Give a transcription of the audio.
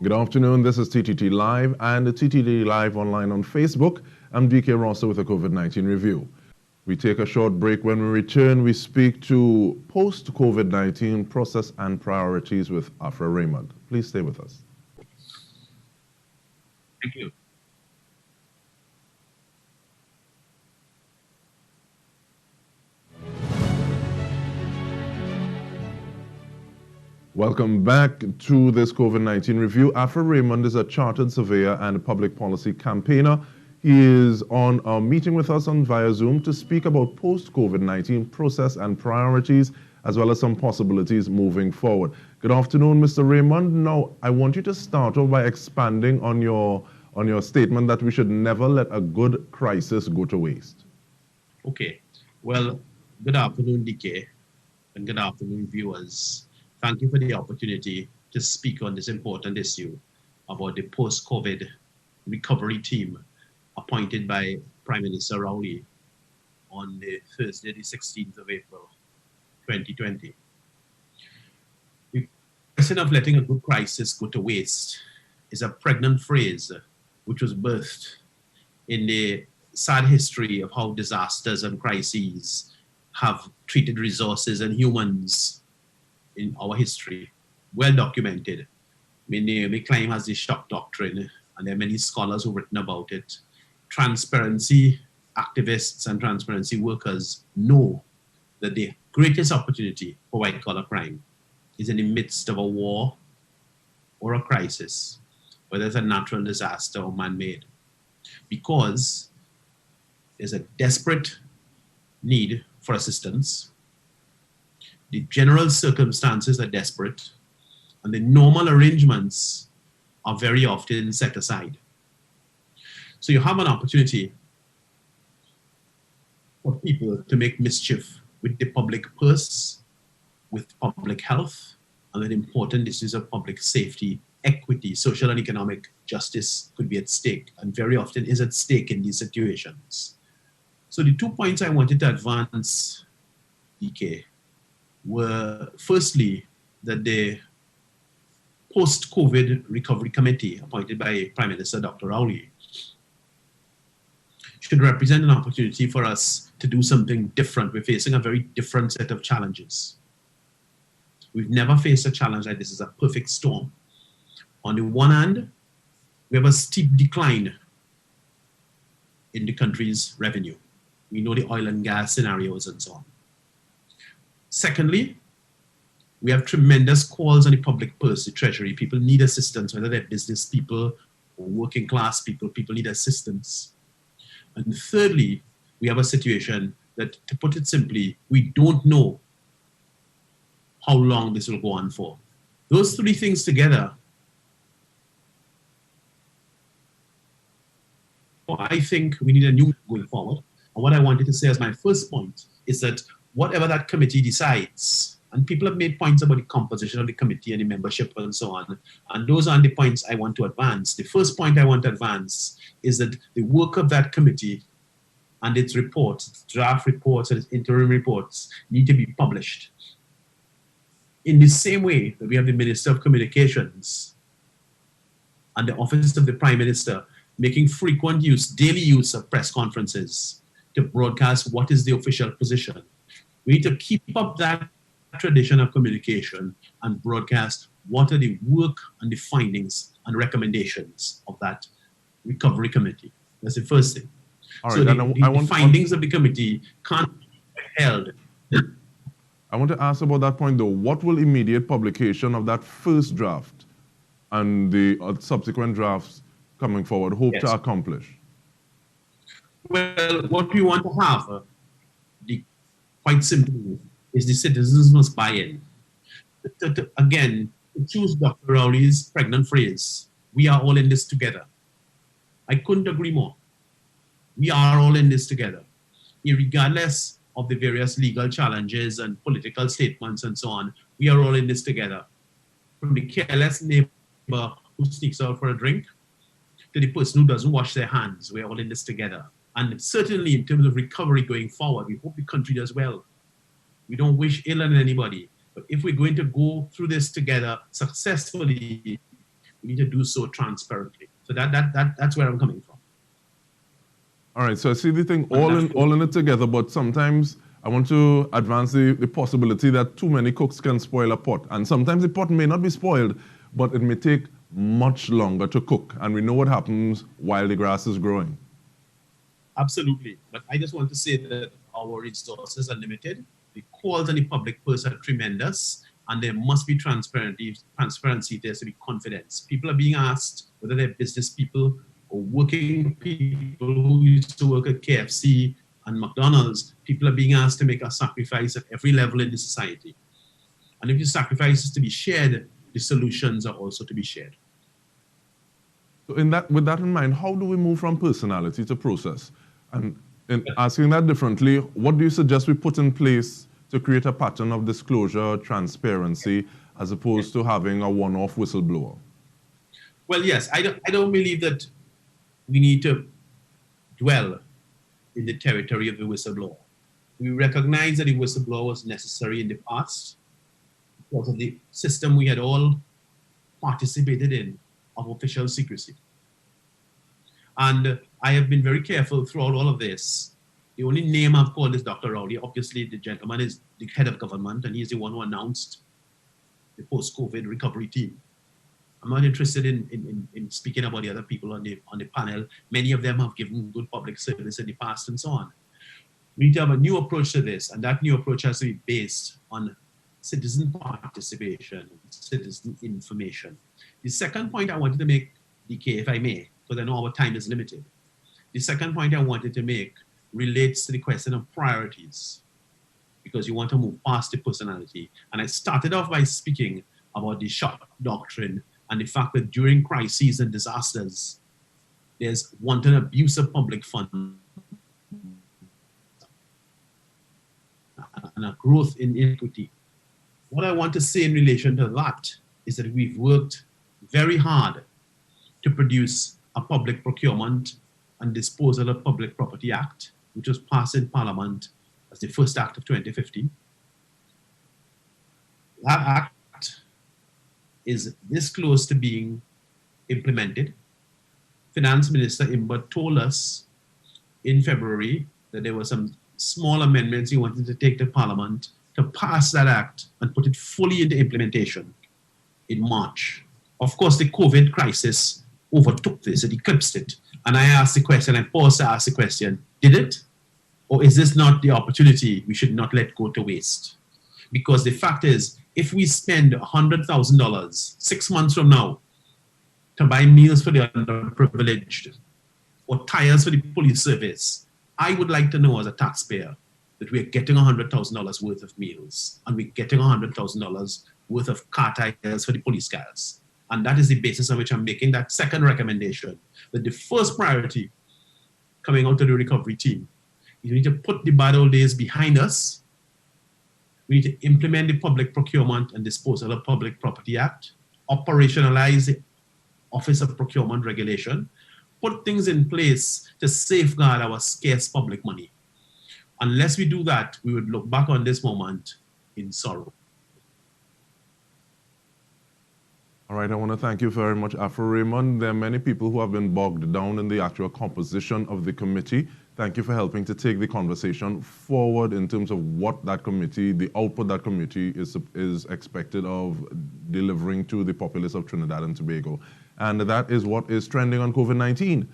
Good afternoon, this is TTT Live and the TTT Live online on Facebook. I'm Dike Rostant with a COVID-19 review. We take a short break. When we return, we speak to post-COVID-19 process and priorities with Afra Raymond. Please stay with us. Thank you. Welcome back to this COVID-19 review. Afra Raymond is a chartered surveyor and a public policy campaigner. He is on a meeting with us via Zoom to speak about post-COVID-19 process and priorities, as well as some possibilities moving forward. Good afternoon, Mr. Raymond. Now, I want you to start off by expanding on your statement that we should never let a good crisis go to waste. Okay. Well, good afternoon, Dike, and good afternoon, viewers. Thank you for the opportunity to speak on this important issue about the post-COVID recovery team appointed by Prime Minister Rowley on the Thursday, the 16th of April, 2020. The question of letting a good crisis go to waste is a pregnant phrase which was birthed in the sad history of how disasters and crises have treated resources and humans in our history, well documented. I mean, Naomi Klein has the shock doctrine, and there are many scholars who've written about it. Transparency activists and transparency workers know that the greatest opportunity for white-collar crime is in the midst of a war or a crisis, whether it's a natural disaster or man-made, because there's a desperate need for assistance. The general circumstances are desperate, and the normal arrangements are very often set aside. So you have an opportunity for people to make mischief with the public purse, with public health, and with important issues of public safety, equity, social and economic justice could be at stake, and very often is at stake in these situations. So the 2 points I wanted to advance, Dike, were firstly that the post-COVID recovery committee appointed by Prime Minister Dr. Rowley should represent an opportunity for us to do something different. We're facing a very different set of challenges. We've never faced a challenge like this. It's a perfect storm. On the one hand, we have a steep decline in the country's revenue. We know the oil and gas scenarios and so on. Secondly, we have tremendous calls on the public purse, the treasury. People need assistance, whether they're business people or working class people. People need assistance. And thirdly, we have a situation that, to put it simply, we don't know how long this will go on for. Those three things together, I think we need a new going forward. And what I wanted to say as my first point is that whatever that committee decides, and people have made points about the composition of the committee and the membership and so on, and those are the points I want to advance. The first point I want to advance is that the work of that committee and its reports, its draft reports and its interim reports need to be published. In the same way that we have the Minister of Communications and the Office of the Prime Minister making frequent use, daily use of press conferences to broadcast what is the official position. We need to keep up that tradition of communication and broadcast what are the work and the findings and recommendations of that recovery committee. That's the first thing. All right, so the findings of the committee can't be held. I want to ask about that point though. What will immediate publication of that first draft and the subsequent drafts coming forward hope to accomplish? Well, what we want to have, quite simply, is the citizens must buy in. Again, to choose Dr. Rowley's pregnant phrase, we are all in this together. I couldn't agree more. We are all in this together. Regardless of the various legal challenges and political statements and so on, we are all in this together. From the careless neighbor who sneaks out for a drink to the person who doesn't wash their hands, we're all in this together. And certainly in terms of recovery going forward, we hope the country does well. We don't wish ill on anybody. But if we're going to go through this together successfully, We need to do so transparently. So that's where I'm coming from. All right, so I see the thing all in it together, but sometimes I want to advance the possibility that too many cooks can spoil a pot. And sometimes the pot may not be spoiled, but it may take much longer to cook. And we know what happens while the grass is growing. Absolutely. But I just want to say that our resources are limited. The calls on the public purse are tremendous, and there must be transparency. There has to be confidence. People are being asked whether they're business people or working people who used to work at KFC and McDonald's. People are being asked to make a sacrifice at every level in the society. And if the sacrifice is to be shared, the solutions are also to be shared. So with that in mind, how do we move from personality to process? And in asking that differently, what do you suggest we put in place to create a pattern of disclosure, transparency, as opposed to having a one-off whistleblower? Well, yes, I don't believe that we need to dwell in the territory of the whistleblower. We recognize that the whistleblower was necessary in the past because of the system we had all participated in of official secrecy. And I have been very careful throughout all of this. The only name I've called is Dr. Rowley. Obviously, the gentleman is the head of government, and he's the one who announced the post-COVID recovery team. I'm not interested in speaking about the other people on the panel. Many of them have given good public service in the past and so on. We need to have a new approach to this, and that new approach has to be based on citizen participation, citizen information. The second point I wanted to make, Dike, if I may, because I know our time is limited. The second point I wanted to make relates to the question of priorities, because you want to move past the personality. And I started off by speaking about the shock doctrine and the fact that during crises and disasters, there's wanton abuse of public funds and a growth in inequity. What I want to say in relation to that is that we've worked very hard to produce a public procurement and disposal of public property act, which was passed in Parliament as the first act of 2015. That act is this close to being implemented. Finance Minister Imbert told us in February that there were some small amendments he wanted to take to Parliament to pass that act and put it fully into implementation in March. Of course, the COVID crisis overtook this, it eclipsed it. And I asked the question, I paused to ask the question, did it? Or is this not the opportunity we should not let go to waste? Because the fact is, if we spend $100,000 6 months from now to buy meals for the underprivileged or tires for the police service, I would like to know as a taxpayer that we're getting $100,000 worth of meals and we're getting $100,000 worth of car tires for the police cars. And that is the basis on which I'm making that second recommendation, that the first priority coming out of the recovery team is we need to put the bad old days behind us. We need to implement the Public Procurement and Disposal of Public Property Act, operationalize the Office of Procurement Regulation, put things in place to safeguard our scarce public money. Unless we do that, we would look back on this moment in sorrow. All right, I want to thank you very much, Afra Raymond. There are many people who have been bogged down in the actual composition of the committee. Thank you for helping to take the conversation forward in terms of what that committee, the output that committee is expected of delivering to the populace of Trinidad and Tobago. And that is what is trending on COVID-19.